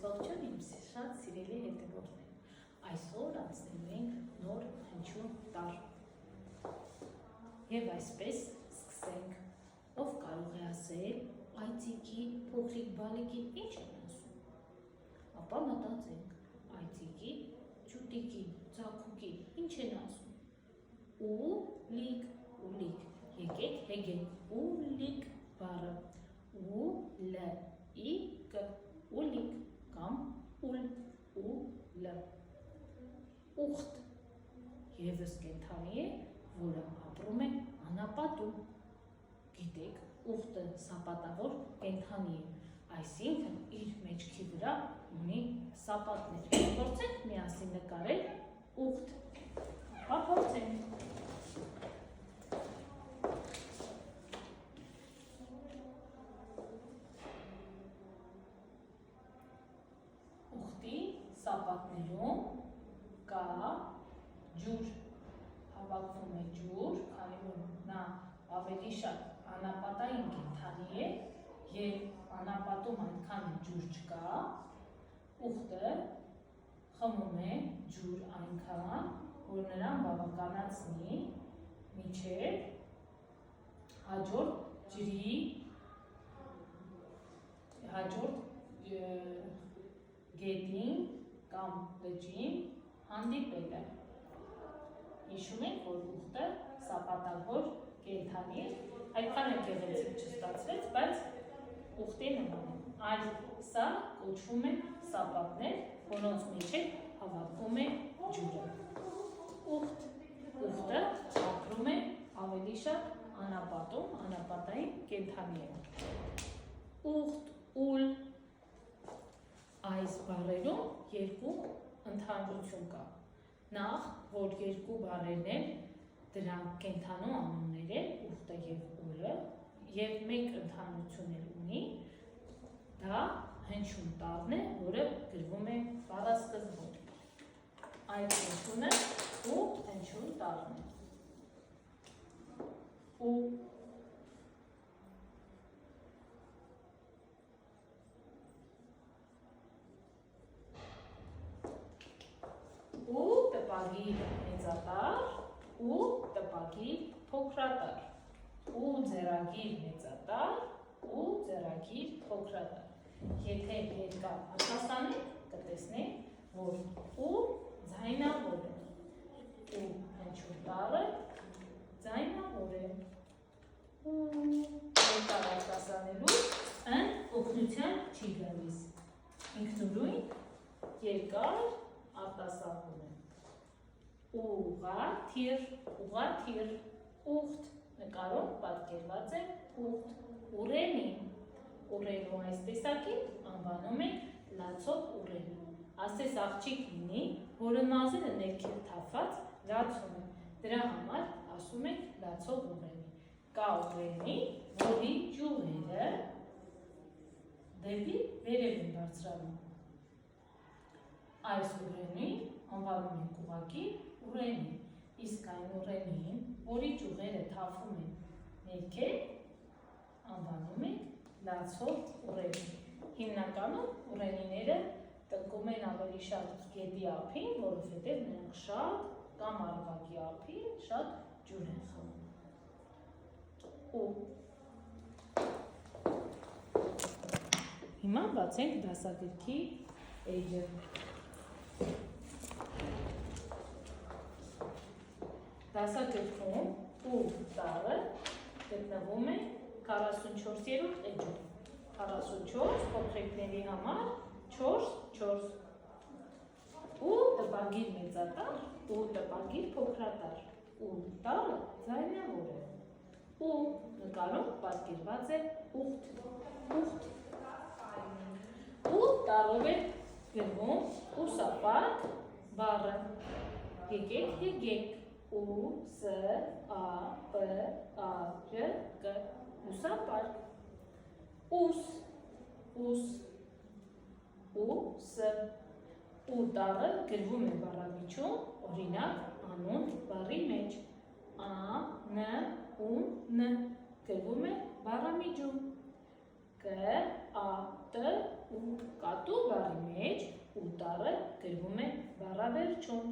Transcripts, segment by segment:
Ողջույն իմ շատ սիրելի հետևորդներ, այսօր անցնելու ենք նոր հնչյուն տառ և այսպես սկսենք, ով կարող է ասել այծիկի, փոքրիկ բալիկի ինչ են ասում, ապա մտածենք, այծիկի, ջուտիկի, ձագուկի ինչ են ասում, ուլիկ, եկեք հեգենք ուլիկ բառը, ուլիկ, ուլիկ կամ ուլ, ուլը, ուխտ, ևս կենդանի է, որը ապրում է անապատում, գիտեք, ուխտը սապատավոր կենդանի է, այսինքն իր մեջքի վրա ունի սապատներ, փորձենք միասին նկարել ուխտ, ապա փորձենք, ուխտի սապատներում կա ջուր, հավաքվում է ջուր, քանի որ նա ավելի շատ անապատային կենդանի է և անապատում այնքան ջուր չկա, ուխտը խմում է ջուր այնքան, որ նրան բավականացնի մինչև հաջորդ ջրի, հաջորդ գետին կամ լճին հանդիպելը։ Հիշում եք, որ ուխտը սապատավոր կենդանի է, այդքան էլ գեղեցիկ չստացվեց, բայց ուխտի նման է։ Սա կոչվում է սապատներ, որոնց միջև հավաքվում է ջուրը։ Ուխտը ապրում է ավելի շատ անապատում, անապատային կենդանի է։ Ուխտ, ուլ, այս բառերում երկու ընդհանրություն կա։ Նախ, որ երկու բառերն են, դրանք կենդանու անուններ են, ուխտը և ուլը, և մեկ ընդհանրություն էլ ունի, դա հնչյուն տառն է, որը գրվում է բառասկզբում։ Այդ հնչյունը ու հնչյուն տառն է։ Ու տպագիր մեծատառ, ու տպագիր փոքրատառ, ու ձեռագիր մեծատառ, ու ձեռագիր փոքրատառ։ Եթե երկար արտասանենք, կտեսնենք, որ ու ձայնավոր է, ու հնչյուն տառը ձայնավոր է, ու երկար արտասանելու օգնության չի գալիս, ինքնուրույն երկար արտասանվում է։ Ուղղաթիռ, ուխտ, նկարում պատկերված է ուխտ, ուռենի այս տեսակին անվանում են լացող ուռենի։ Ասես աղջիկ լինի, որը մազերը ներքև թափված լացում է, դրա համար ասում ենք լացող ուռենի։ Կա ուռենի, որի ճյուղերը դեպի վերև են բարձրանում։ Այս ուռենին անվանում ենք ուղղակի ուռենի, իսկ այն ուռենին, որի ճյուղերը թափվում են ներքև, անվանում ենք լացող ուռենի։ Հիմնականում ուռենիները տնկում են ավելի շատ գետի ափին, որովհետև նրանք շատ կամ առվակի ափին շատ ջուր են խմում։ Հիմա բացենք դասագրքի էջը։ Դասագրքում ու տառը գտնվում է 44-րդ էջում։ 44 փոքրիկների համար 4, ու տպագիր մեծատառ, ու տպագիր փոքրատառ, ու տառը ձայնավոր է, ու նկարում պատկերված է ուխտ, ու տառով է գրվում ուսապատ բառը, եկեք հեգենք, ուսապարկ, ուսապարկ, ուսը, ու տառը գրվում է բառամիջում, օրինակ անուն բառի մեջ, ան, ուն, գրվում է բառամիջում, կ, ա, տ, ու կատու բառի մեջ ու տառը գրվում է բառավերջում,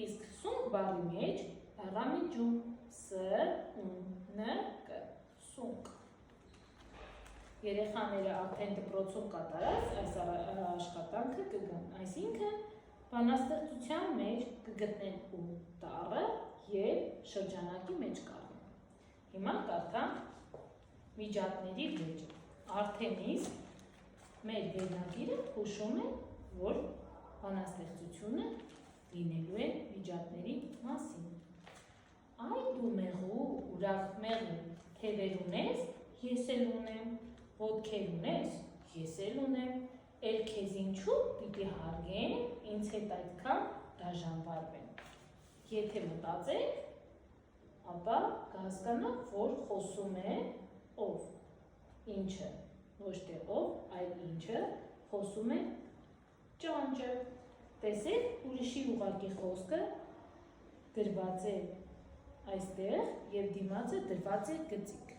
իսկ սունկ բառի մեջ բառամիջում S-U-N-Կ սունկ։ Երեխաները արդեն դպրոցում կատարած այս աշխատանքը կգան, այսինքն բանաստեղծության մեջ կգտնեն ու տառը և շրջանակի մեջ կառնեն։ Հիմա կարդանք միջատների վեճը։ Արդեն իսկ մեր վերնագիրը հուշում է, որ բանաստեղծությունը լինելու է միջատների մասին։ Այ դու մեղու, ուրախ մեղու, թևեր ունես, ես էլ ունեմ, ոտքեր ունես, ես էլ ունեմ, էլ քեզ ինչու պիտի հարգեմ, ինձ հետ այդքան դաժանվարվեմ։ Եթե մտածեք, ապա կհասկանաք, որ խոսում է ով, ինչը, ոչ թե ով, այլ ինչը, խոսում է ճանճը։ Տեսեք, ուրիշի ուղղակի խոսքը գրված է այստեղ և դիմացը դրված է գծիկ,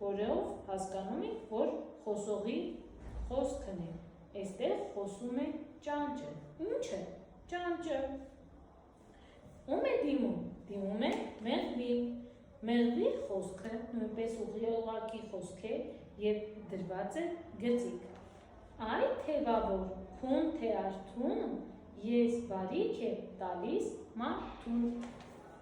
որով հասկանում ենք, որ խոսողի խոսքն է, այստեղ խոսում է ճանճը, ինչը, ճանճը, ում է դիմում, դիմում է մեղվի, մեղվի խոսքը նույնպես ուղղակի խոսք է և դրված է գծիկ, այ թևավոր, քուն թե արթուն, ես բարիք է տալիս մարդուն,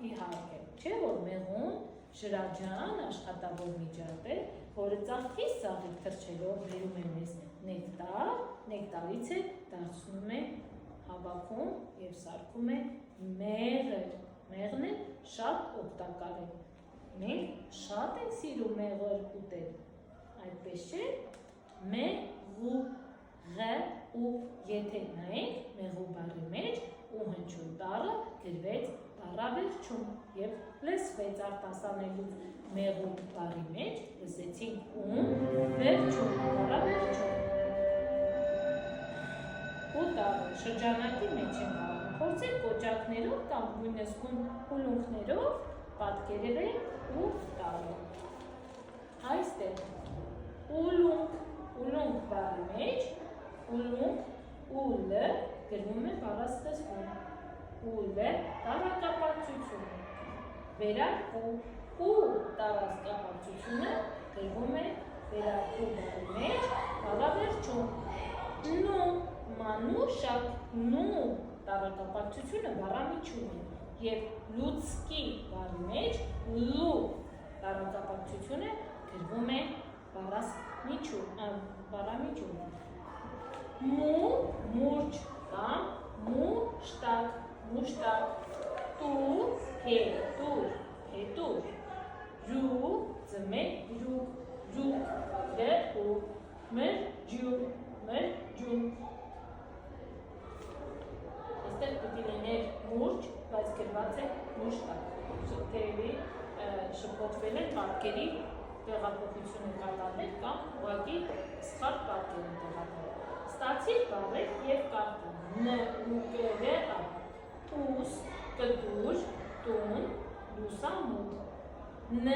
իհարկե, չէ որ մեղուն շրաջան աշխատավոր միջատ է, որը ծաղկից ծաղիկ թռչելով բերում է մեզ նեկտար, նեկտարից է դարձնում է հավաքում և սարքում է մեղր, մեղրն է շատ օգտակար է, մենք շատ ենք սիրում մեղր ուտել, այդպես չէ, մեղու, ղ ու եթե նայենք մեղու բառի մեջ ու հնչյուն տառը գրվեց բառավերջում և լսվեց արտասանելուց մեղու բառի մեջ լսեցինք ում վերջում, բառավերջում։ Ու տառը շրջանակի մեջ են կարող, փորձեք կոճակներով կամ նույնիսկ ուլունքներով պատկերել ու տառը։ Այստեղ ուլունք, ուլունք բառի մեջ ուլունք, ուլը գրվում է բառասկզբում, ուլը տառակապակցություն, վերարկու, ու տառակապակցությունը գրվում է վերարկու բառի մեջ բառավերջում, նու, մանուշակ, նու տառակապակցությունը բառամիջում է և լուցկի բառի մեջ լու տառակապակցությունը գրվում է բառամիջում, մու, մուրջ կամ մուշտակ, մուշտակ, տուր, հետուր, հետուր, յու, ձմեր, յուկ, յուկ, լեու, մրջում, մրջում։ Այստեղ պիտի լիներ մուրջ, բայց գրված է մուշտակ, թեևի շփոթվել են պատկերի տեղափոխությունը կատարվել կամ ուղղակի սխալ պատկեր են տեղափոխվել։ Ստացիր բառեր և կարդա ն ու կը ուս, կդուր, տուն, լուսամուտ, ն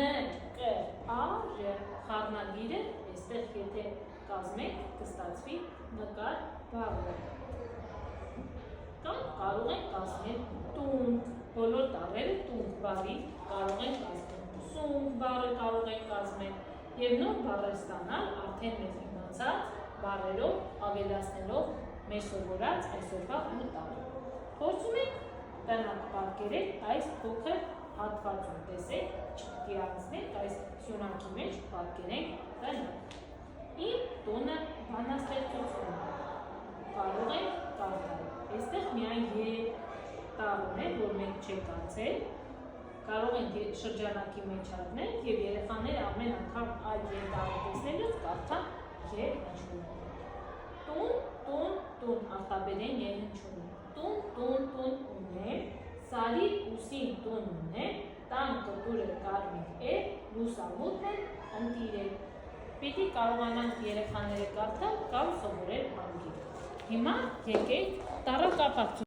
կը արը խառնագիրը, այստեղ եթե կազմենք կստացվի նկար բառը։ Կամ կարող են կազմել տունկ, բոլոր տառերը տունկ բառի կարող են կազմել, սունկ բառը կարող են կազմել և նոր բառեր ստանալ արդեն մեր իմացած բառերով ավելացնելով մեր սովորած այսօրվա ու տառը։ Փորձում ենք տնակ պատկերել այս փոքր հատվածում, տեսեք, չպիտի անցնենք այս սյունակի մեջ պատկերենք տնակ։ Իմ տունը բանաստեղծություն կարող ենք կարդալ, այստեղ միայն տառն է, որ մենք չենք անցել, կարող ենք շրջանակի մեջ առնել և երեխաները ամեն անգամ այդ տառը տեսնելուց կարդան և հնչյունը։ Տուն, տուն, տուն, արտաբերեն և հնչյունը։ Տուն, տուն, տուն ունեմ, սարի ուսին տուն ունեմ, տան կտուրը կարմիր է, լուսամուտն է ընտիր է։ Պիտի կարողանանք երեխաները կարդալ կամ սովորել անգիր։ Հիմա եկեք տառակապակցություն